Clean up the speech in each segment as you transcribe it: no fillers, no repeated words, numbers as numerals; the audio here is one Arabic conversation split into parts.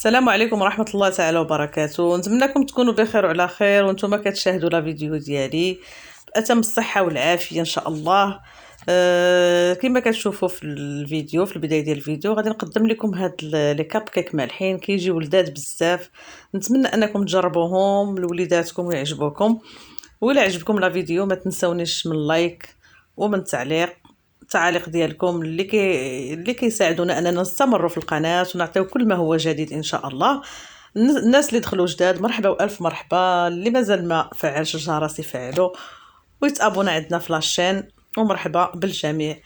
السلام عليكم ورحمة الله تعالى وبركاته. نتمنىكم تكونوا بخير وعلى خير وانتم كتشاهدوا لا فيديو ديالي بأتم الصحة والعافية ان شاء الله. كما كتشوفوا في الفيديو في البداية ديال الفيديو غادي نقدم لكم هاد لي كاب كيك مالحين كيجيو لذاذ بزاف. نتمنى انكم تجربوهم لوليداتكم ويعجبوكم، وإلا عجبكم لا فيديو ما تنسونيش من لايك ومن التعاليق ديالكم اللي كيساعدونا اننا نستمروا في القناه ونعطيو كل ما هو جديد ان شاء الله. الناس اللي دخلوا جداد مرحبا والف مرحبا، اللي مازال ما فعلش الجرس يفعلوا ويتابونا عندنا في لاشين، ومرحبا بالجميع.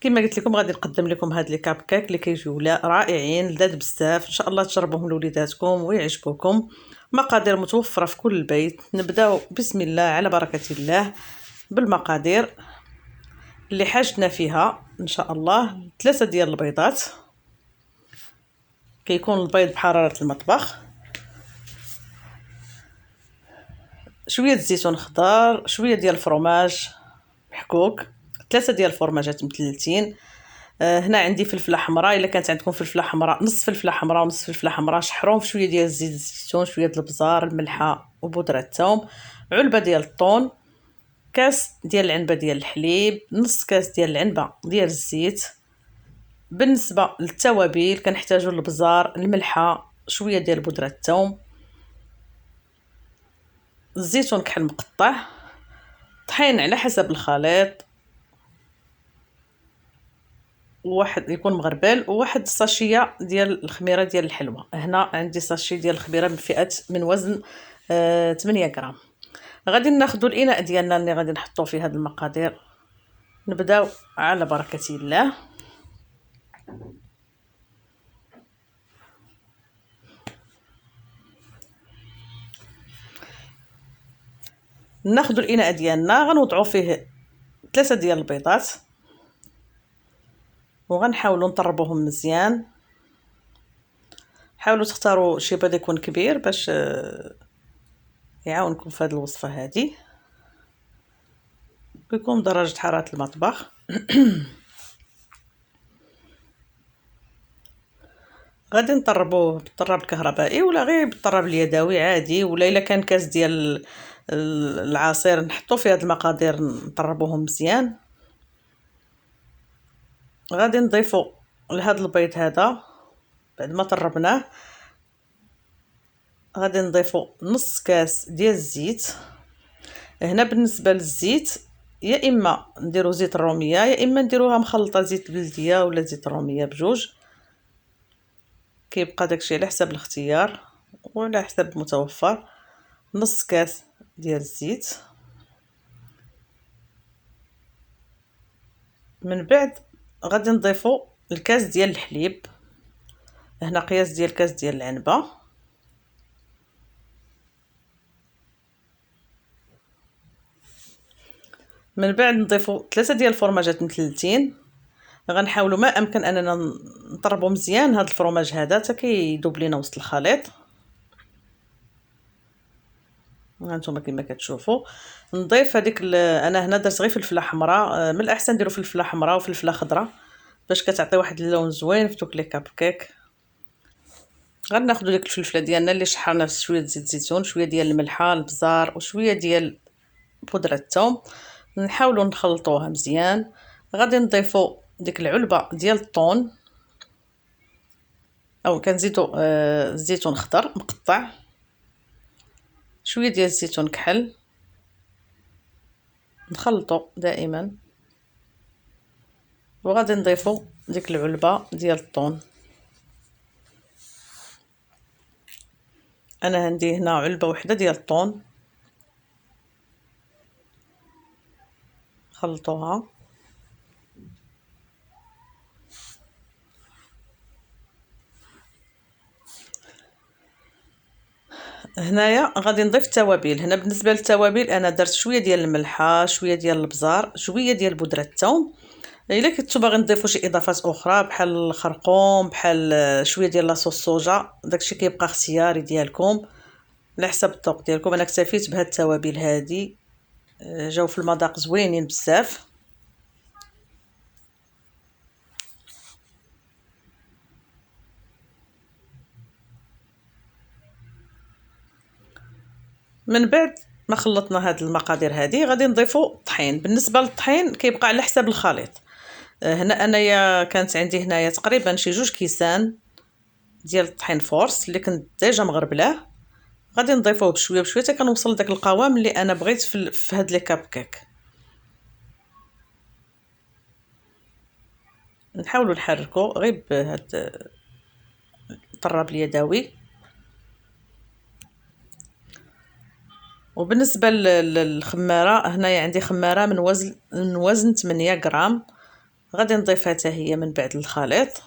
كما قلت لكم غادي نقدم لكم هاد لي كاب كيك اللي كيجيو رائعين لذاذ بزاف، ان شاء الله تجربوهم لوليداتكم ويعجبوكم. مقادير متوفره في كل بيت. نبداو بسم الله على بركه الله بالمقادير اللي حاجتنا فيها ان شاء الله. 3 ديال البيضات، كيكون البيض بحراره المطبخ، شويه الزيتون خضر، شويه ديال الفرماج محكوك، 3 ديال الفرماجات مثلثين. هنا عندي فلفله حمراء، الا كانت عندكم فلفله حمراء نص فلفله حمراء ونص فلفله حمراء شحروهم في شويه ديال زيت الزيتون، شويه ديال البزار، الملحه وبودره الثوم، علبه ديال الطون، كاس ديال العنبه ديال الحليب، نص كاس ديال العنبه ديال الزيت. بالنسبه للتوابل كنحتاجوا البزار، الملحه، شويه ديال بودره الثوم، الزيتون كحل مقطع، طحين على حسب الخليط، واحد يكون مغربل، وواحد الساشيه ديال الخميره ديال الحلوى. هنا عندي ساشي ديال الخميره من وزن 8 غرام. غادي ناخذوا الاناء ديالنا اللي غادي نحطوا فيه هاد المقادير. نبداو على بركه الله. ناخذ الاناء ديالنا غنوضعوا فيه 3 ديال البيضات وغنحاولوا نطربوهم مزيان. حاولوا تختاروا شي بيض يكون كبير باش يعاونكم في هذه الوصفه هذه، ويكون بدرجه حراره المطبخ. غادي نطربوه بالطراب الكهربائي ولا غير بالطراب اليدوي عادي، ولا الا كان كاس ديال العصير نحطوا فيه هاد المقادير نطربوهم مزيان. غادي نضيفوا لهذا البيض هذا بعد ما طربناه، غادي نضيفوا نص كاس ديال الزيت. هنا بالنسبه للزيت يا اما نديروا زيت الروميه يا اما نديروها مخلطه زيت بلديه ولا زيت الروميه بجوج، كيبقى داكشي على حسب الاختيار وعلى حسب المتوفر. نص كاس ديال الزيت، من بعد غادي نضيفوا الكاس ديال الحليب. هنا قياس ديال كاس ديال العنبه، من بعد نضيفوا 3 ديال الفرماجات مثلثين. غنحاولوا ما امكن اننا نطربوا مزيان هذا الفرماج هذا حتى كيذوب لينا وسط الخليط. هانتوما كما كتشوفوا نضيف هذيك انا هنا درت غير فلفله حمراء، من الاحسن ديروا فلفله حمراء وفلفله خضراء باش كتعطي واحد اللون زوين في دوك لي كاب كيك. غناخذوا ديك الفلفله ديالنا اللي شحرنا في شويه زيت الزيتون، شويه ديال الملحه، البزار، وشويه ديال بودره الثوم، نحاولوا نخلطوها مزيان. غادي نضيفوا ديك العلبه ديال الطون او كنزيدوا الزيتون خضر مقطع، شويه ديال الزيتون كحل، نخلطوا دائما. وغادي نضيفوا ديك العلبه ديال الطون. انا عندي هنا علبه وحده ديال الطون، خلطوها. هنايا غادي نضيف التوابل. هنا بالنسبه للتوابل انا درت شويه ديال الملحه، شويه ديال البزار، شويه ديال بودره الثوم. الا كنتو باغي نضيفوا شي اضافات اخرى بحال الخرقوم، بحال شويه ديال لاصوص صوجا، داكشي كيبقى اختياري ديالكم على حسب الذوق ديالكم. انا اكتفيت بهاد التوابل هادي، جاو في المذاق زوينين بزاف. من بعد ما خلطنا هاد المقادير هادي غادي نضيفو الطحين. بالنسبه للطحين كيبقى على حساب الخليط. هنا انايا كانت عندي هنايا تقريبا شي 2 كيسان ديال الطحين فورس اللي كنت ديجا مغربلاه. غادي نضيفوه بشويه بشويه حتى كنوصل لداك القوام اللي انا بغيت في هاد لي كاب كيك. نحاولوا نحركوا غير بهاد الطراب اليدوي. وبالنسبه للخماره هنايا عندي خماره من وزن 8 غرام. غادي نضيفها حتى هي من بعد الخليط.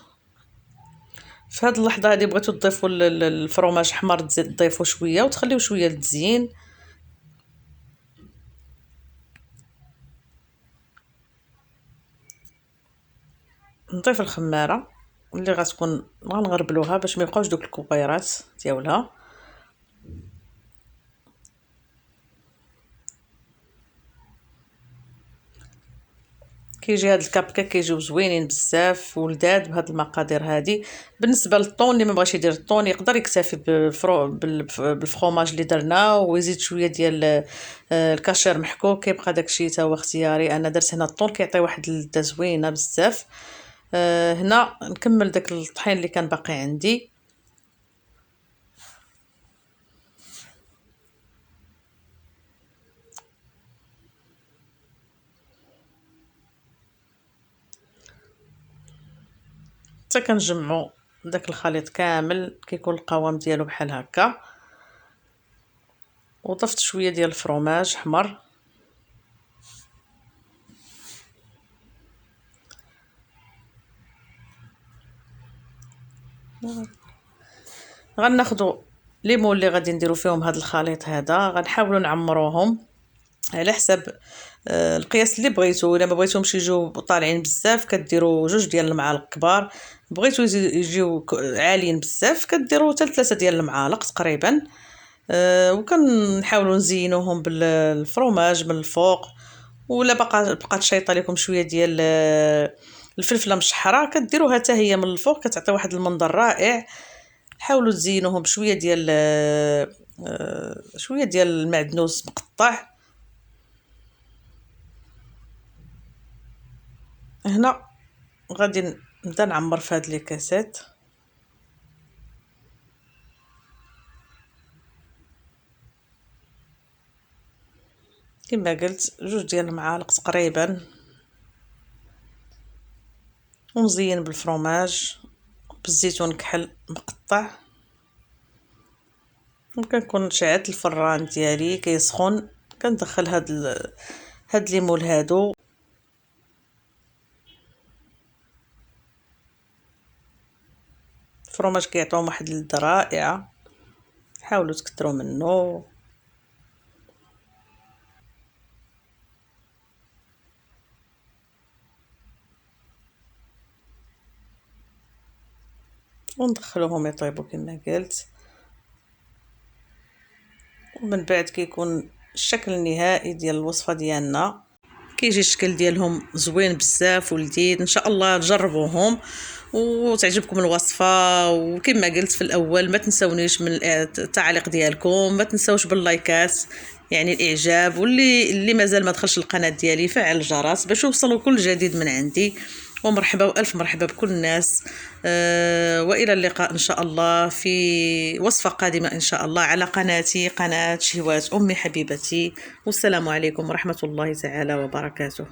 في هاد اللحظه هادي بغيتو تضيفوا الفرماج حمر تضيفوا شويه وتخليو شويه للتزيين. نضيف الخماره اللي غتكون غنغربلوها باش ما يبقاوش دوك الكبيرات ديالها. كيجي هاد الكاب كيك كيجيو زوينين بزاف ولذاذ بهاد المقادير هادي. بالنسبه للطون اللي ما بغاش يدير الطون يقدر يكتفي بالفرomاج اللي درنا ويزيد شويه ديال الكاشير محكوك. كيبقى داكشي حتى هو اختياري. انا درت هنا الطون كيعطي واحد اللذه زوينه بزاف. هنا نكمل داك الطحين اللي كان باقي عندي. حتى كنجمعوا داك الخليط كامل كيكون القوام ديالو بحال هكا. وضفت شويه ديال الفرماج حمر. غناخذوا ليمون اللي غادي نديرو فيهم هذا الخليط هذا. غنحاولوا نعمروهم على حسب القياس اللي بغيتو. الا ما بغيتهمش يجيو طالعين بزاف كديروا 2 ديال المعالق كبار. بغيتو يجيو عاليين بزاف كديروا حتى 3 ديال المعالق تقريبا. وكنحاولوا نزينوهم بالفرماج من الفوق. ولا بقات شايطه لكم شويه ديال الفلفله مشحره كديروها حتى هي من الفوق كتعطي واحد المنظر رائع. حاولوا تزينوهم بشويه ديال شويه ديال المعدنوس مقطع. هنا غادي نبدا نعمر في هاد لي كاسات. كما قلت 2 ديال المعالق تقريبا. ونزين بالفرماج بالزيتون كحل مقطع. وكنكون شعلت الفران ديالي كيسخن كندخل هاد ليمون هادو. الفرماج كيعطيهم واحد اللذه رائعه. حاولوا تكثروا منه. وندخلوهم يطيبوا كما قلت. ومن بعد كيكون الشكل النهائي ديال الوصفه ديالنا. كيجي الشكل ديالهم زوين بزاف ولذيذ. ان شاء الله تجربوهم وتعجبكم الوصفه. وكما قلت في الاول ما تنسونيش من التعليق ديالكم. ما تنسوش باللايكات يعني الاعجاب. واللي مازال ما دخلش القناه ديالي فعل الجرس باش يوصلوا كل جديد من عندي. ومرحبا والف مرحبا بكل الناس. والى اللقاء ان شاء الله في وصفه قادمه ان شاء الله على قناتي قناه شهوات امي حبيبتي. والسلام عليكم ورحمه الله تعالى وبركاته.